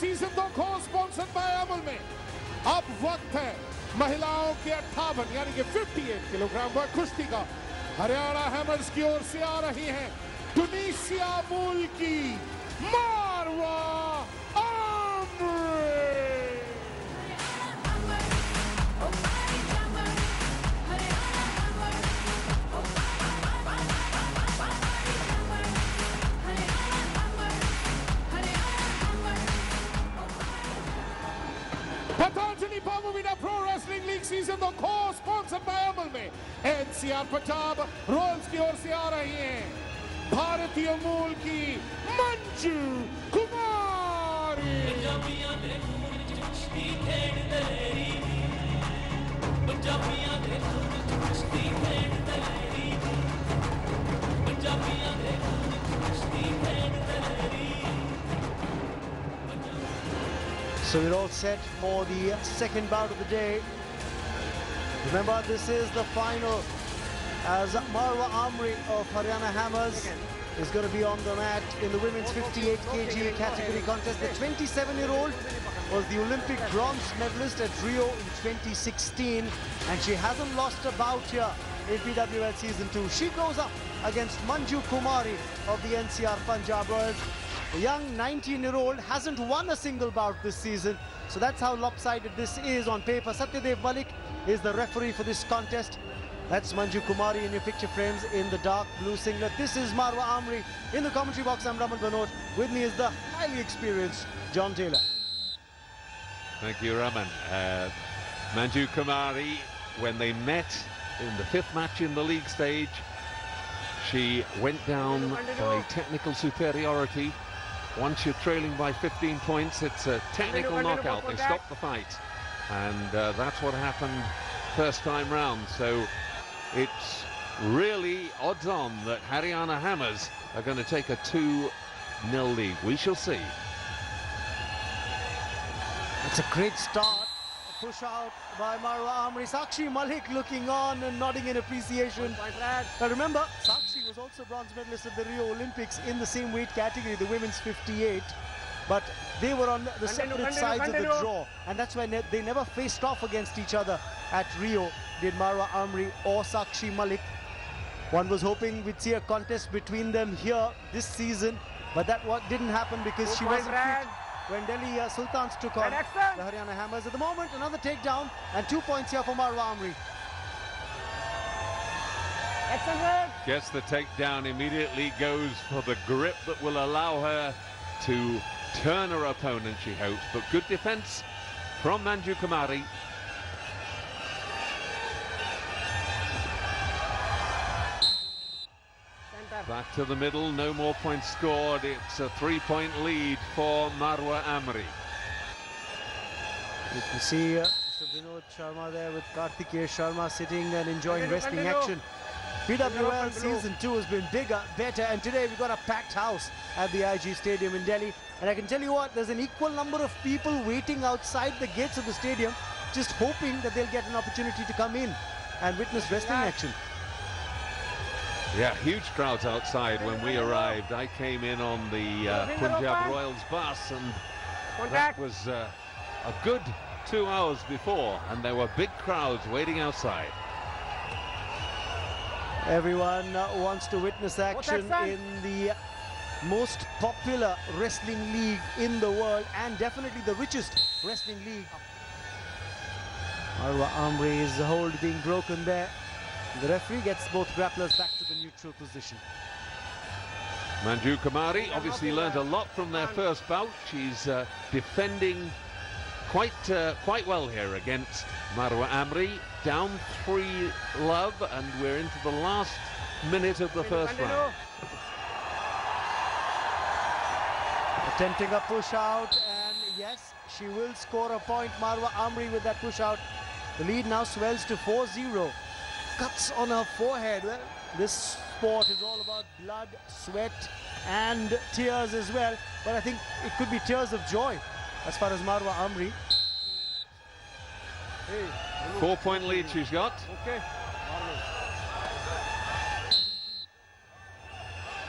Season 2 को sponsored by Amul में अब वक्त है महिलाओं के 58 यानी कि 58 किलोग्राम वर्ग कुश्ती का। हरियाणा हैमर्स की ओर से आ रही हैं टुनीशिया मूल की मारवा आमरी। पतंजलि पावुविना प्रो रेसलिंग लीग सीजन 2 को स्पॉन्सर्ड बाय अमूल में NCR पंजाब रॉयल्स की ओर से आ रही हैं भारतीय मूल की मंजू कुमारी। So we're all set for the second bout of the day. Remember, this is the final as Marwa Amri of Haryana Hammers is going to be on the mat in the women's 58 kg category contest. The 27-year-old was the Olympic bronze medalist at Rio in 2016 and she hasn't lost a bout here in PWL Season 2. She goes up against Manju Kumari of the NCR Punjab Royals. The young 19-year-old hasn't won a single bout this season, so that's how lopsided this is on paper. Satyadev Malik is the referee for this contest. That's Manju Kumari in your picture frames in the dark blue singlet. This is Marwa Amri. In the commentary box, I'm Raman Banot. With me is the highly experienced John Taylor. Thank you, Raman. Manju Kumari, when they met in the 5th match in the league stage, she went down by technical superiority. Once you're trailing by 15 points, it's a technical knockout. They stop the fight. And that's what happened first time round. So it's really odds on that Haryana Hammers are going to take a 2-0 lead. We shall see. It's a great start. A push out by Marwa Amri. Sakshi Malik looking on and nodding in appreciation. But remember, Sakshi was also bronze medalist at the Rio Olympics in the same weight category, the women's 58. But they were on the separate sides of the draw. And that's why they never faced off against each other at Rio, did Marwa Amri or Sakshi Malik. One was hoping we'd see a contest between them here this season. But that didn't happen because she wasn't fit when Delhi Sultans took on the Haryana Hammers. At the moment, another takedown and 2 points here for Marwa Amri. Gets the takedown, immediately goes for the grip that will allow her to turn her opponent, she hopes. But good defense from Manju Kumari. Back to the middle, no more points scored. It's a 3-point lead for Marwa Amri. You can see Mr. Vinod Sharma there with Kartikeya Sharma sitting and enjoying wrestling action. PWL Season 2 has been bigger, better, and today we've got a packed house at the IG Stadium in Delhi. And I can tell you what, there's an equal number of people waiting outside the gates of the stadium, just hoping that they'll get an opportunity to come in and witness wrestling action. Yeah, huge crowds outside when we arrived. I came in on the Punjab Royals bus, and that was a good 2 hours before, and there were big crowds waiting outside. Everyone wants to witness action in the most popular wrestling league in the world, and definitely the richest wrestling league. Marwa Amri's hold being broken there. The referee gets both grapplers back to the neutral position. Manju Kumari obviously learned a lot from their first bout. She's defending quite well here against Marwa Amri. Down 3-love, and we're into the last minute of the first round. Attempting a push out, and yes, she will score a point, Marwa Amri, with that push out. The lead now swells to 4-0. Cuts on her forehead. Well, this sport is all about blood, sweat and tears as well, but I think it could be tears of joy as far as Marwa Amri. 4-point lead she's got. Okay.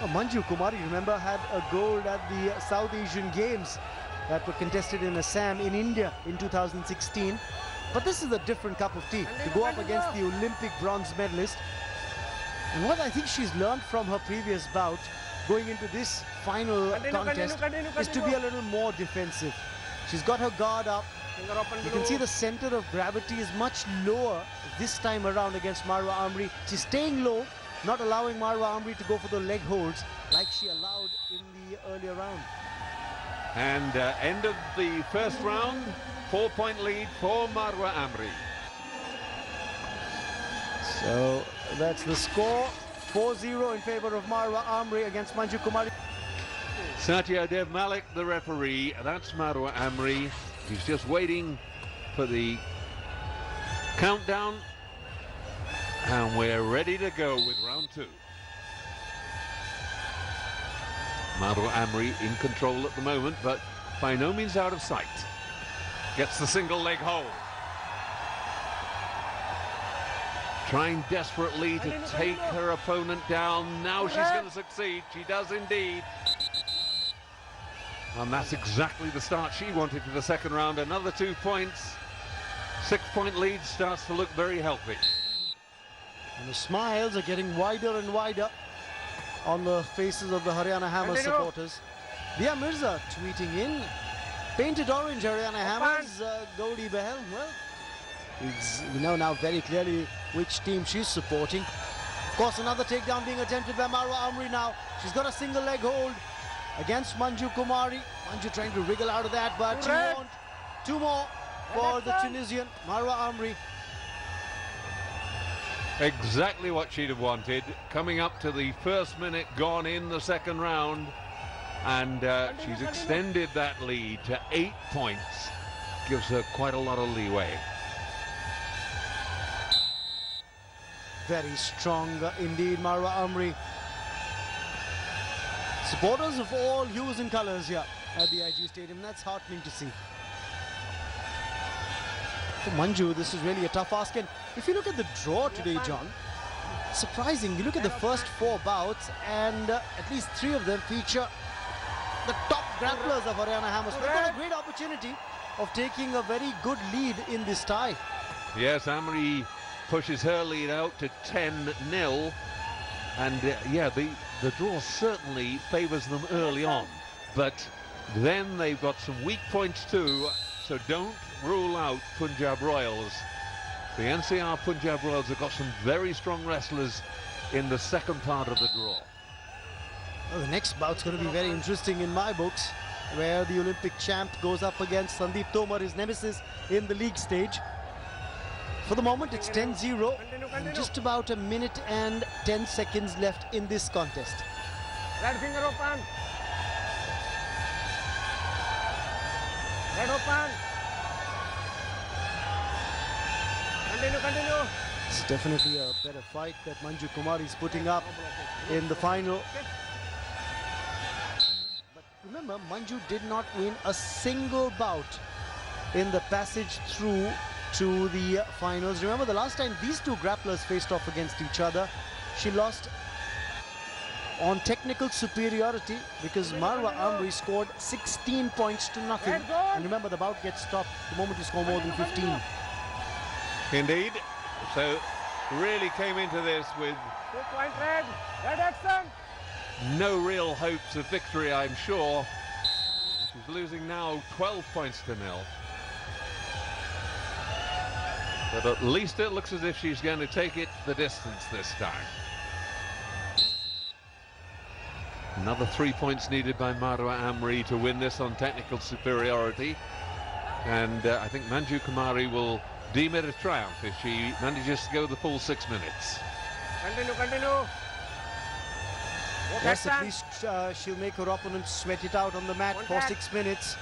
Manju Kumari, remember, had a gold at the South Asian Games that were contested in Assam in India in 2016. But this is a different cup of tea to go up against the Olympic bronze medalist. And what I think she's learned from her previous bout going into this final contest is to be a little more defensive. She's got her guard up. You can see the center of gravity is much lower this time around against Marwa Amri. She's staying low, not allowing Marwa Amri to go for the leg holds like she allowed in the earlier round. And end of the first round, 4-point lead for Marwa Amri. So that's the score, 4-0 in favor of Marwa Amri against Manju Kumari. Satya Dev Malik, the referee. That's Marwa Amri. He's just waiting for the countdown. And we're ready to go with round 2. Marwa Amri in control at the moment, but by no means out of sight. Gets the single leg hold. Trying desperately to take her opponent down. Now she's going to succeed. She does indeed. And that's exactly the start she wanted for the second round. Another 2 points. 6-point lead starts to look very healthy. And the smiles are getting wider and wider on the faces of the Haryana Hammers supporters. Dia Mirza tweeting in, painted orange Haryana Hammers, Gaudi Behel. Well, we know now very clearly which team she's supporting. Of course, another takedown being attempted by Marwa Amri now. She's got a single leg hold against Manju Kumari. Manju trying to wriggle out of that, but she won't. 2 more for the Tunisian, Marwa Amri. Exactly what she'd have wanted. Coming up to the first minute gone in the second round. And she's extended that lead to 8 points. Gives her quite a lot of leeway. Very strong indeed, Marwa Amri. Supporters of all hues and colours here at the IG Stadium. That's heartening to see. For Manju, this is really a tough ask. And if you look at the draw today, John, surprising. You look at the first 4 bouts, and at least 3 of them feature the top grapplers of Haryana Hammers. They've got a great opportunity of taking a very good lead in this tie. Yes, Amri pushes her lead out to 10-0. And yeah, the draw certainly favours them early on. But then they've got some weak points too. So don't rule out Punjab Royals. The NCR Punjab Royals have got some very strong wrestlers in the second part of the draw. Well, the next bout's going to be very interesting in my books, where the Olympic champ goes up against Sandeep Tomar, his nemesis in the league stage. For the moment, it's 10-0, and just about a minute and 10 seconds left in this contest. Red finger open. Red open. Continue. It's definitely a better fight that Manju Kumari is putting up in the final. But remember, Manju did not win a single bout in the passage through to the finals. Remember, the last time these 2 grapplers faced off against each other, she lost on technical superiority because Marwa Amri scored 16 points to nothing. And remember, the bout gets stopped the moment you score more than 15. Indeed. So really came into this with 2-point red. Red action. no real hopes of victory, I'm sure. She's losing now 12 points to 0. But at least it looks as if she's going to take it the distance this time. Another 3 points needed by Marwa Amri to win this on technical superiority. And I think Manju Kumari will deem it a triumph if she manages to go the full 6 minutes. Continue. Yes, at least she'll make her opponent sweat it out on the mat for 6 minutes.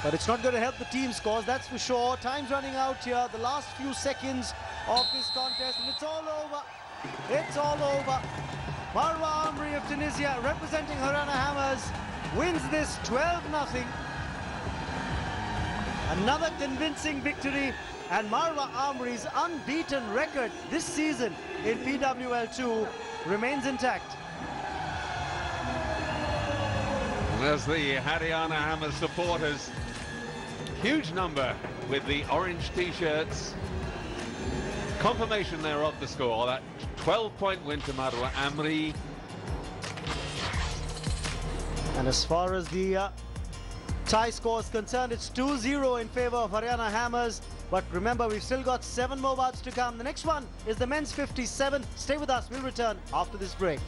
But it's not going to help the team's cause, that's for sure. Time's running out here. The last few seconds of this contest, and it's all over. It's all over. Marwa Amri of Tunisia, representing Haryana Hammers, wins this 12-0. Another convincing victory, and Marwa Amri's unbeaten record this season in PWL 2 remains intact. And as the Haryana Hammers supporters, huge number with the orange t-shirts, confirmation there of the score, that 12-point win to Marwa Amri. And as far as the tie score is concerned, it's 2-0 in favor of Haryana Hammers. But remember, we've still got 7 more bouts to come. The next one is the men's 57. Stay with us. We'll return after this break.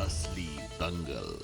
असली दंगल।